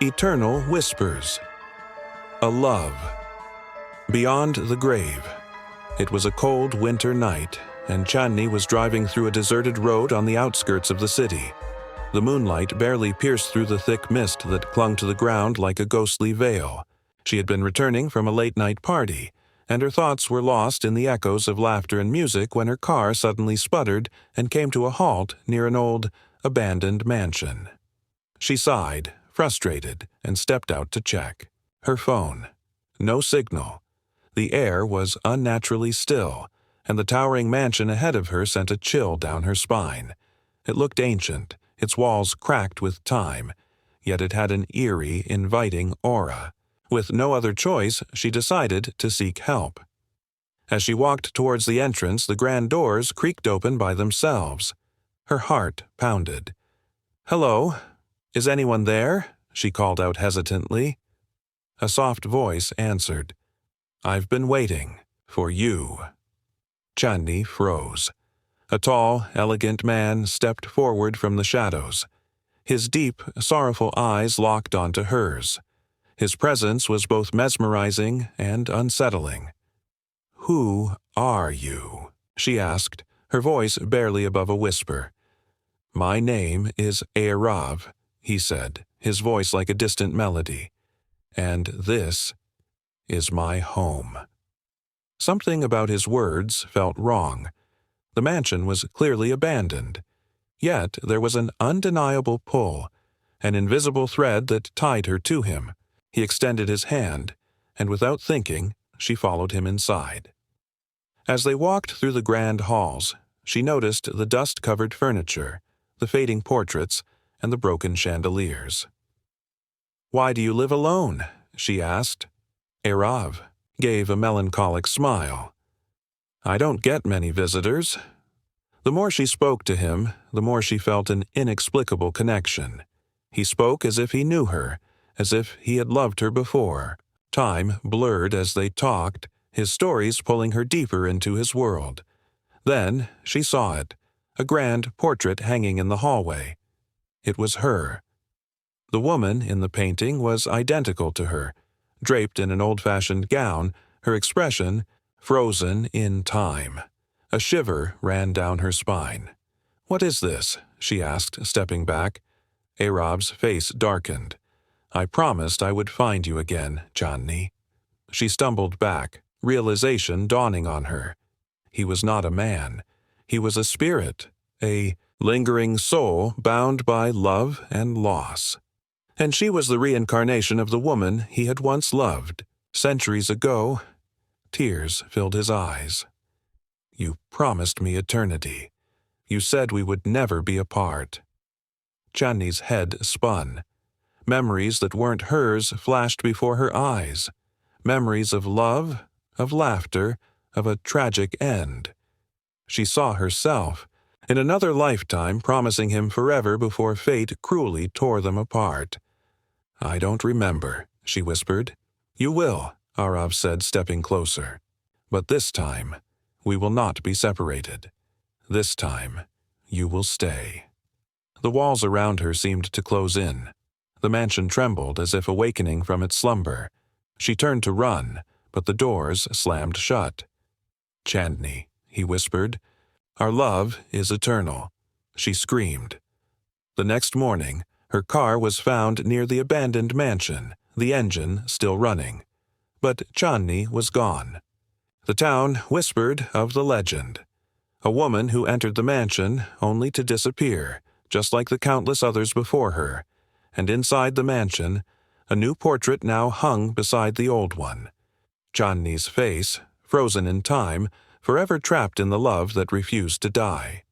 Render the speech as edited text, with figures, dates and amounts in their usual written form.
Eternal whispers. A love. Beyond the grave. It was a cold winter night, and Chandni was driving through a deserted road on the outskirts of the city. The moonlight barely pierced through the thick mist that clung to the ground like a ghostly veil. She had been returning from a late-night party, and her thoughts were lost in the echoes of laughter and music when her car suddenly sputtered and came to a halt near an old, abandoned mansion. She sighed, frustrated, and stepped out to check. Her phone. No signal. The air was unnaturally still, and the towering mansion ahead of her sent a chill down her spine. It looked ancient, its walls cracked with time, yet it had an eerie, inviting aura. With no other choice, she decided to seek help. As she walked towards the entrance, the grand doors creaked open by themselves. Her heart pounded. "Hello? Is anyone there?" she called out hesitantly. A soft voice answered. "I've been waiting for you." Chandni froze. A tall, elegant man stepped forward from the shadows. His deep, sorrowful eyes locked onto hers. His presence was both mesmerizing and unsettling. "Who are you?" she asked, her voice barely above a whisper. "My name is Arav," he said, his voice like a distant melody. "And this is my home." Something about his words felt wrong. The mansion was clearly abandoned. Yet there was an undeniable pull, an invisible thread that tied her to him. He extended his hand, and without thinking, she followed him inside. As they walked through the grand halls, she noticed the dust-covered furniture, the fading portraits, and the broken chandeliers. "Why do you live alone?" she asked. Arav gave a melancholic smile. "I don't get many visitors." The more she spoke to him, the more she felt an inexplicable connection. He spoke as if he knew her, as if he had loved her before. Time blurred as they talked, his stories pulling her deeper into his world. Then she saw it, a grand portrait hanging in the hallway. It was her. The woman in the painting was identical to her, draped in an old-fashioned gown, her expression frozen in time. A shiver ran down her spine. "What is this?" she asked, stepping back. Arav's face darkened. "I promised I would find you again, Chandni." She stumbled back, realization dawning on her. He was not a man. He was a spirit, a lingering soul bound by love and loss. And she was the reincarnation of the woman he had once loved. Centuries ago, tears filled his eyes. "You promised me eternity. You said we would never be apart." Chandni's head spun. Memories that weren't hers flashed before her eyes. Memories of love, of laughter, of a tragic end. She saw herself, in another lifetime, promising him forever before fate cruelly tore them apart. "I don't remember," she whispered. "You will," Arav said, stepping closer. "But this time, we will not be separated. This time, you will stay." The walls around her seemed to close in. The mansion trembled as if awakening from its slumber. She turned to run, but the doors slammed shut. "Chandni," he whispered, "our love is eternal." She screamed. The next morning, her car was found near the abandoned mansion, the engine still running. But Chandni was gone. The town whispered of the legend. A woman who entered the mansion only to disappear, just like the countless others before her. And inside the mansion, a new portrait now hung beside the old one. Chandni's face, frozen in time, forever trapped in the love that refused to die.